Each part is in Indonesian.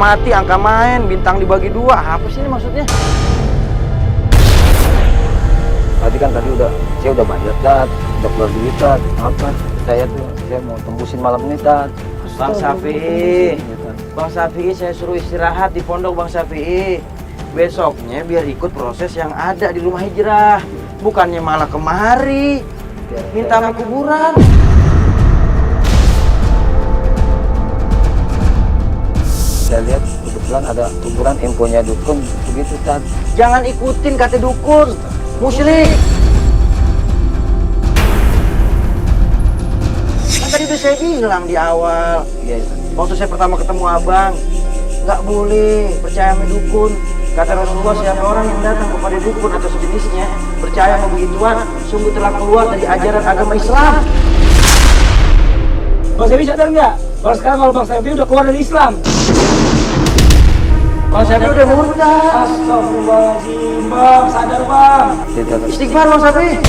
mati, angka main, bintang dibagi dua. Apa sih ini maksudnya? Tadi kan saya udah bayar Tat, udah keluar duit Tat. Apa? Saya mau tembusin malam ini Tat. Bang Syafi'i, Bang Syafi'i saya suruh istirahat di pondok Bang Syafi'i. Besoknya biar ikut proses yang ada di rumah hijrah. Bukannya malah kemari, minta sama kuburan. Saya lihat kebetulan ada kuburan infonya dukun begitu Tat. Jangan ikutin kata dukun, musyrik. Kan tadi udah saya bilang di awal, Iya Tat. waktu saya pertama ketemu abang, nggak boleh percaya sama dukun. Kata Rasulullah, siapa orang yang datang kepada dukun atau sejenisnya percaya sama begituan, sungguh telah keluar dari ajaran agama Islam. Bang Syafi'i sadar nggak? Kalau sekarang Bang Syafi'i udah keluar dari Islam. Bang Syafi'i udah murtad. Astagfirullahaladzim, Bang, sadar Bang. Iya, Tat. Istighfar Bang Syafi'i.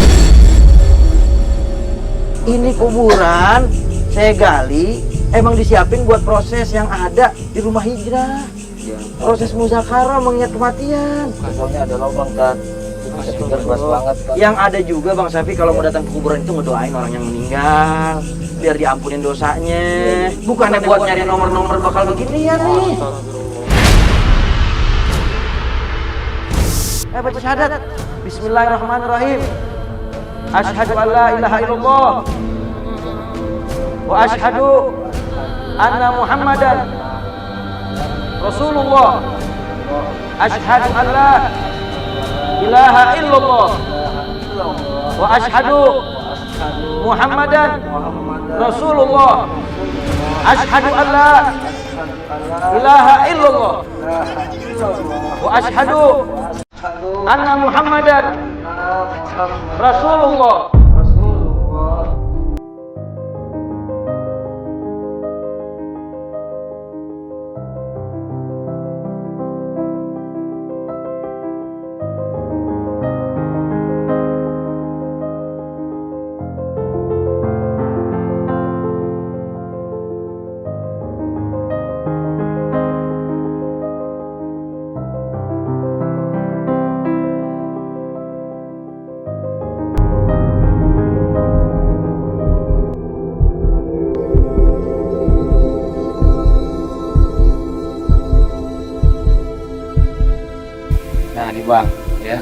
Ini kuburan saya gali, emang disiapin buat proses yang ada di rumah hijrah. Iya. Proses muzakarah mengingat kematian. Soalnya ada lubang Tat. Saya pikir luas banget Tat. Yang ada juga Bang Syafi'i kalau mau datang ke kuburan itu ngedoain orang yang meninggal biar diampunin dosanya. Bukannya buat nyari nomor-nomor bakal beginian nih. Baca syahadat. Bismillahirrahmanirrahim. Asyhadu an la ilaha illallah wa asyhadu anna Muhammadan Rasulullah. Asyhadu an la ilaha illallah wa asyhadu Muhammadan Rasulullah. Asyhadu an la ilaha illallah wa asyhadu anna Muhammadan Rasulullah. Nah nih Bang, ya,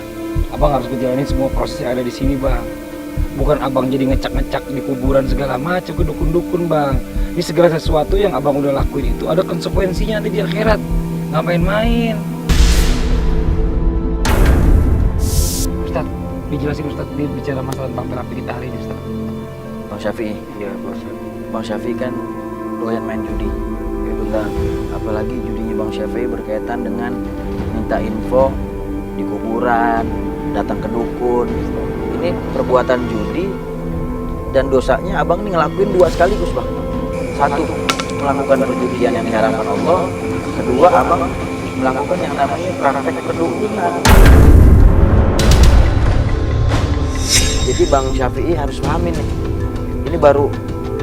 Abang harus ngejalanin semua proses yang ada di sini Bang. Bukan Abang jadi ngecak-ngecak di kuburan segala macam ke dukun-dukun Bang. Ini segala sesuatu yang Abang udah lakuin itu ada konsekuensinya nanti di akhirat. Nggak main-main. Ustaz, dijelasin Ustaz, dia bicara masalah tentang terapi kita hari ini Ustaz. Bang Syafi'i, Iya, Bos. Bang Syafi'i kan doyan main judi. Ya benar. Apalagi judinya Bang Syafi'i berkaitan dengan minta info di kuburan, datang ke dukun. Ini perbuatan judi dan dosanya abang ini ngelakuin dua sekaligus Bang. Satu, melakukan perjudian yang diharamkan Allah. Kedua, abang melakukan yang namanya praktek perdukunan. Jadi Bang Syafi'i harus pahamin nih, ini baru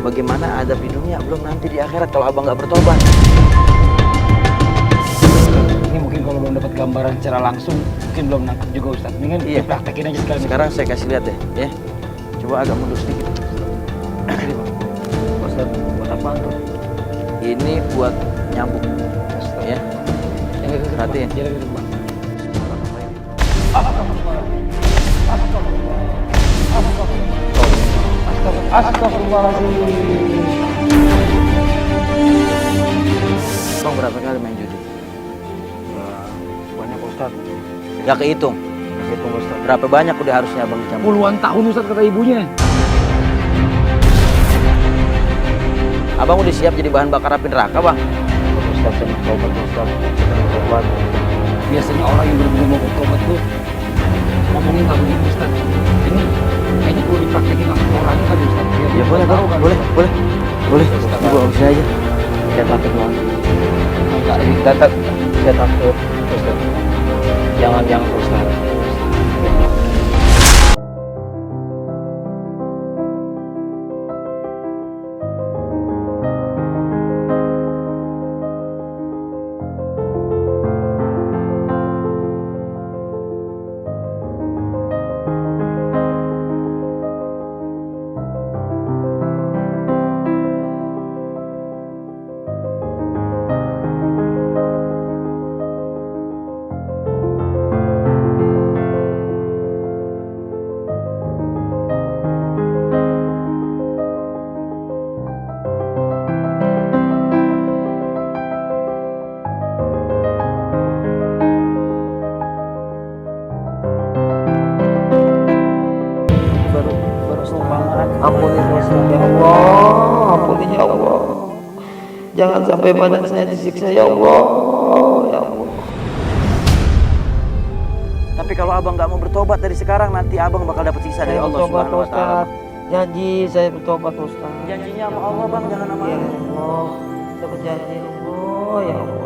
bagaimana adab di dunia, belum nanti di akhirat kalau abang nggak bertobat. Ini mungkin kalau belum dapat gambaran secara langsung, mungkin belum nangkep juga Ustaz. Mendingan Iya. dipraktekin aja sekali. Sekarang saya kasih lihat deh, ya. Coba agak mundur sedikit. Ustaz, buat apaan tuh? Ini buat nyambung, ya. Perhatiin. Jadi gitu Bang. Astagfirullahaladzim. Bang berapa kali main judi? Banyak Ustaz. Gak kehitung. Itu Ustaz. Berapa banyak udah harusnya abang dicampur? Puluhan tahun Ustaz kata ibunya. Abang udah siap jadi bahan bakar api neraka bang? Ustaz, saya mau tobat Ustaz. Saya mau tobat. Biasanya orang yang benar-benar mau bertobat tuh ngomongin nggak begitu Ustaz. Ini kayaknya perlu dipraktekin langsung orang kan Ustaz. Ya boleh bang, boleh. Dibawa ke sini aja. Saya takut Bang. Enggak, Saya takut Ustaz. Jangan Ustaz. Ampuni Pak Ustaz ya Allah, ampuni ya Allah. Jangan sampai badan saya disiksa ya Allah, ya Allah. Tapi kalau abang nggak mau bertobat dari sekarang, nanti abang bakal dapat siksa dari Allah Subhanahu wa Ta'ala. Janji saya bertobat Ustaz. Janjinya sama Allah bang, jangan sama Ya aku. Allah, kita berjanji ya Allah, ya Allah. Ya Allah.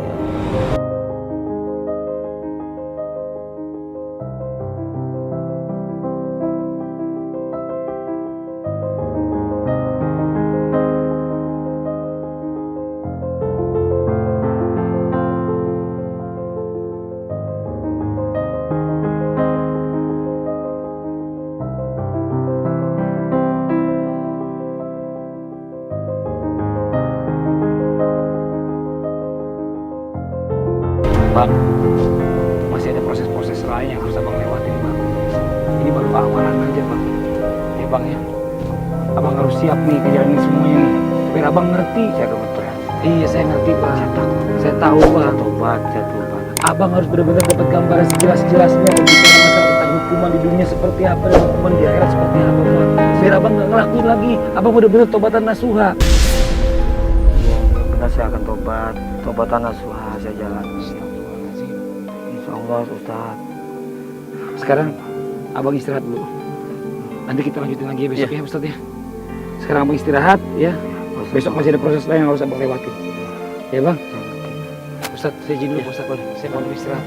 Bang, masih ada proses-proses lain yang harus abang lewatin bang. Ini baru awalan aja bang. Ya bang ya, abang harus siap nih ngejalanin semuanya nih. Biar abang ngerti. Saya akan bertobat. Iya saya ngerti bang. Saya tahu bang. Saya tobat. Abang harus benar-benar dapat gambaran sejelas-jelasnya berbicara masalah tentang hukuman di dunia seperti apa dan hukuman di akhirat seperti apa bang. Biar abang nggak ngelakuin lagi. Abang benar-benar tobatan nasuha. Iya, benar saya akan tobat. Tobatan nasuha saya jalan. Insyaallah Ustaz. Sekarang abang istirahat dulu. Nanti kita lanjutin lagi ya besok ya Ustaz ya. Sekarang abang istirahat ya. Besok masih ada proses lain yang harus abang lewatin. Ya bang. Ustaz, saya izin dulu Ustaz. Saya mau istirahat.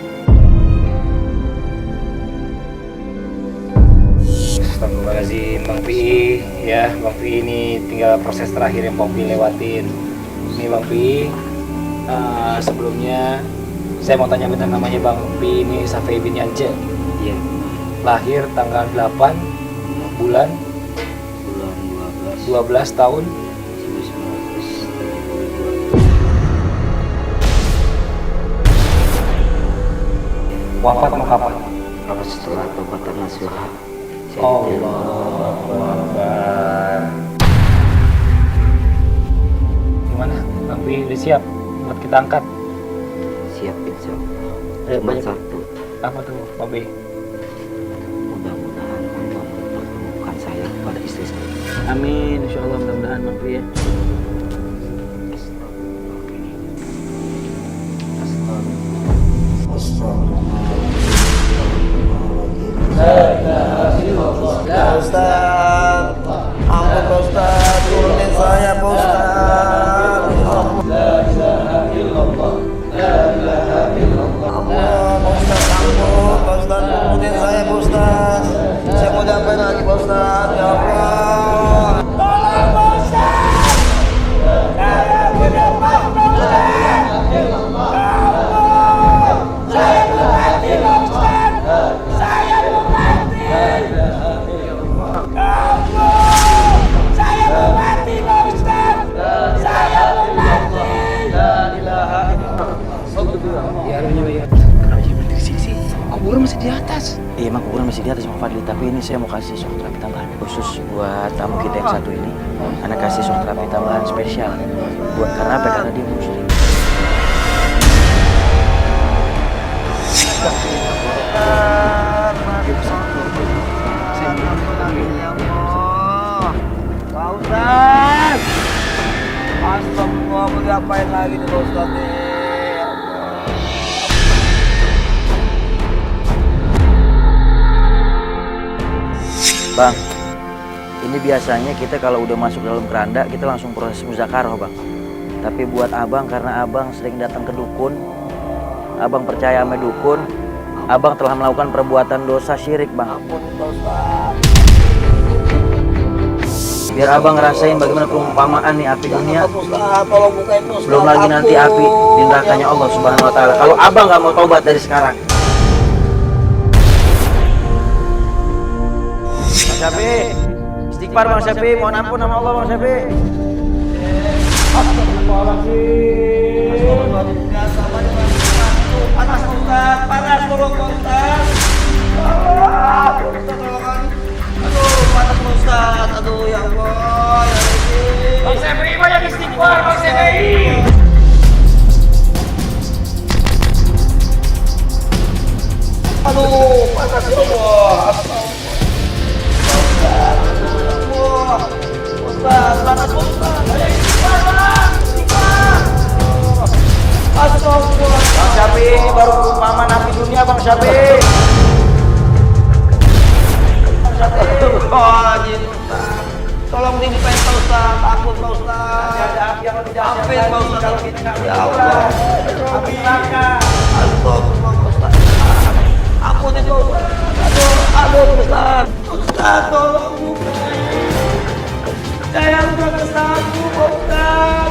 Astagfirullahaladzim Bang Pi. Ya Bang Pi, ini tinggal proses terakhir yang Bang Pi lewatin. Ini Bang Pi, sebelumnya saya mau tanya benar namanya Bang Pi ini Safei bin Yance. Iya. Lahir tanggal 8 bulan 12 tahun 1912. Wafat mau kapan? Apa setelah tobatan nasuha? Allahu Akbar. Gimana? Bang Pi udah siap buat kita angkat? Siap insyaallah. Cuma satu. Apa tuh Bang Pi? Mudah-mudahan Allah mempertemukan saya kepada istri saya. Amin, insya Allah mudah-mudahan bang Pi ya. Ustaz, ampun Pak Ustaz, turunin saya Pak Ustaz. La ilaha illallah, la ilaha illallah. Ampun Pak Ustaz, ampun Pak Ustaz, turunin saya Pak Ustaz. Saya mau diapain lagi Pak Ustaz, ya Allah. Tolong Pak Ustaz, saya tidak mau Pak Ustaz. Saya mau mati Pak Ustaz, saya mau mati. Saya mau mati Pak Ustaz. Saya mau mati. La ilaha illallah. Ya kenapa jadi berhenti di sini sih? Kuburan masih di atas. Iya emang kuburan masih di atas Bang Fadli, tapi ini saya mau kasih shock terapi tambahan khusus buat tamu kita yang satu ini. Anak kasih shock terapi tambahan spesial. Buat karena apa? Karena dia musyrik. Pak Ustaz, astagfirullah, mau diapain lagi nih Pak Ustaz nih? Bang, ini biasanya kita kalau udah masuk dalam keranda kita langsung proses muzakarah bang. Tapi buat abang, karena abang sering datang ke dukun, abang percaya sama dukun, abang telah melakukan perbuatan dosa syirik bang. Ampun Pak Ustaz. Biar abang ngerasain bagaimana perumpamaan nih api dunia, Pak Ustaz, tolong bukain Pak Ustaz. belum lagi nanti api di nerakanya Allah Subhanahu Wa Taala. Kalau abang nggak mau taubat dari sekarang. Bang Syafi, istighfar Bang Syafi, mohon ampun sama Allah Bang Syafi. Panas Ustaz, panas tolong Ustaz. Aduh, panas Ustaz. Aduh ya Allah, ya Rabbi. Bang Syafi banyak istighfar Bang Syafi. Aduh, panas ya Allah. Aduh ya Allah. Ustaz, semangat Pak Ustaz. Astagfirullah. Bang Syafi'i baru paman api dunia Bang Syafi'i. Bang Syafi'i. Astagfirullahaladzim, Ustaz. Tolong dibukain Pak Ustaz, takut Pak Ustaz. Ada api yang lebih dahsyat. Amin Pak Ustaz. Kalau kita nggak Ya Allah. api neraka. Astagfirullah Pak Ustaz. Ampunin Pak Ustaz. Aduh Ustaz. Ustaz tolong bukain. Saya udah kesanggup Pak Ustaz.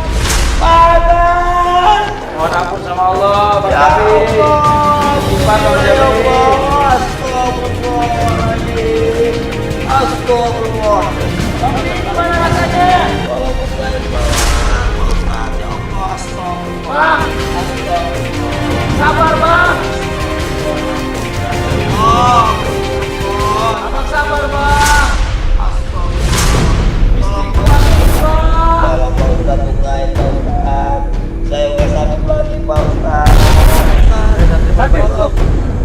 Panas. Mohon ampun sama Allah Bang Ya Syafi'i. Allah. Istighfar Bang Ya Syafi'i. Allah. Astagfirullahaladzim. Astagfirullah. Gimana rasanya? Tolong bukain Pak Ustaz. Ya Allah. Astagfirullah. Bang, sabar Bang. Abang sabar Bang. Tolong Pak Ustaz bukain Pak Ustaz. Saya udah sakit lagi Pak Ustaz.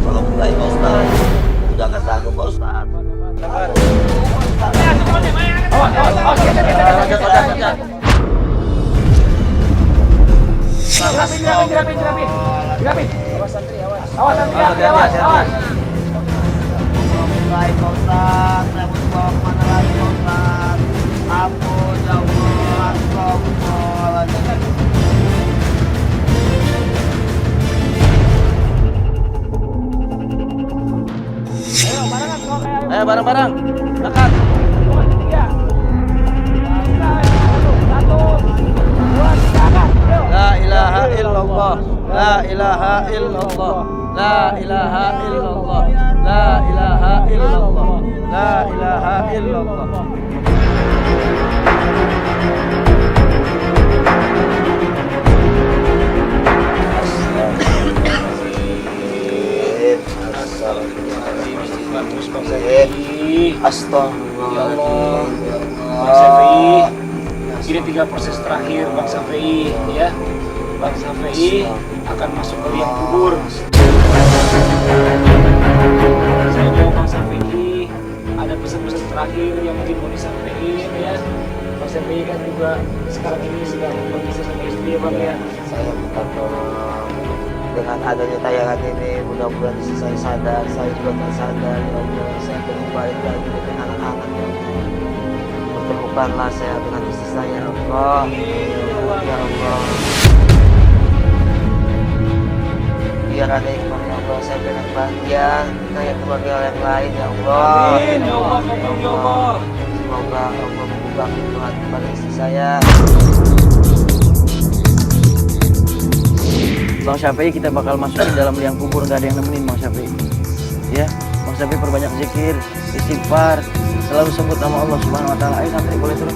Tolong bukain Pak Ustaz. Udah gak sanggup Pak Ustaz. Bukain Pak Ustaz. Saya mau dibawa kemana lagi Pak Ustaz. Ampun ya Allah. Astagfirullahaladzim. Ayo bareng-bareng. Dekat. La ilaha illallah. La ilaha illallah. La ilaha illallah. La ilaha illallah. La ilaha illallah. Astagfirullah. Bang Syafi'i, ini 3 proses terakhir Bang Syafi'i ya. Bang Syafi'i akan masuk ke liang kubur. Saya mau Bang Syafi'i ada pesan-pesan terakhir yang mungkin mau disampaikan ya. Bang Syafi'i kan juga sekarang ini sedang berpisah sama istri ya Bang ya. Saya minta tolong dengan adanya tayangan ini, mudah-mudahan istri saya sadar, saya juga tak sadar ya Allah. Saya pengen balik lagi dengan anak-anak ya Allah. Pertemukanlah saya dengan istri saya ya Allah. Ya Allah. Biar ada ikhwan ya Allah, saya pengen bahagia kayak keluarga yang lain ya Allah. Amin ya Allah, ya Allah. Semoga Allah membuka pintu hati pada istri saya. Bang Syafi'i kita bakal masukin dalam liang kubur, nggak ada yang nemenin Bang Syafi'i. Ya, Bang Syafi'i perbanyak zikir, istighfar, selalu sebut nama Allah Subhanahu Wa Taala. Ayo santri boleh turun.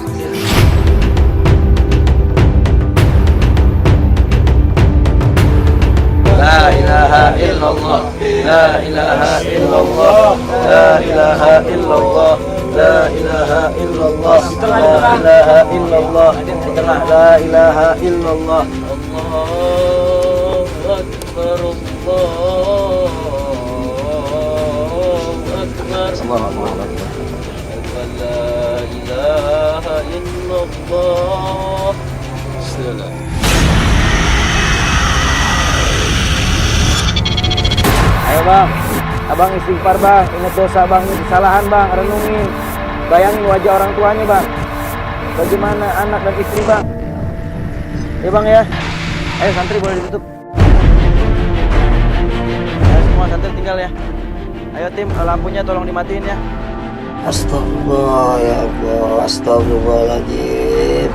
La ilaha illallah, la ilaha illallah, la ilaha illallah, la ilaha illallah, la ilaha illallah, la ilaha illallah. Ayo bang, abang istighfar bang, ingat dosa bang, ini kesalahan bang, renungin, bayangin wajah orang tuanya bang, bagaimana anak dan istri bang. Ya bang ya, ayo santri boleh ditutup. Ayo semua santri tinggal ya. Ayo tim, lampunya tolong dimatiin ya. Astagfirullah ya Allah. Astagfirullahaladzim.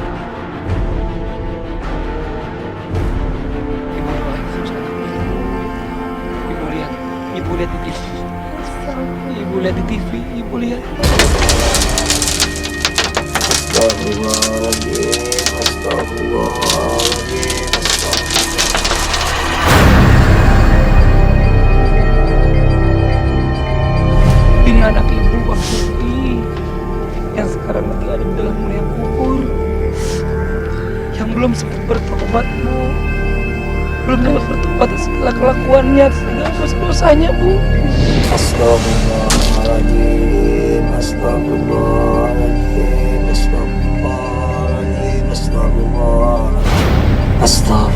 Ibu lihat di TV. Ibu lihat di TV, ibu lihat. Astagfirullahaladzim. Astagfirullahaladzim. Ini anak ibu Bang Syafi'i yang sekarang lagi ada di dalam liang kubur, yang belum sempat bertobat Bu, belum sempat bertobat atas segala kelakuannya, segala dosa-dosanya Bu. Astagfirullahaladzim. Astagfirullahaladzim. Astagfirullah. Astaga.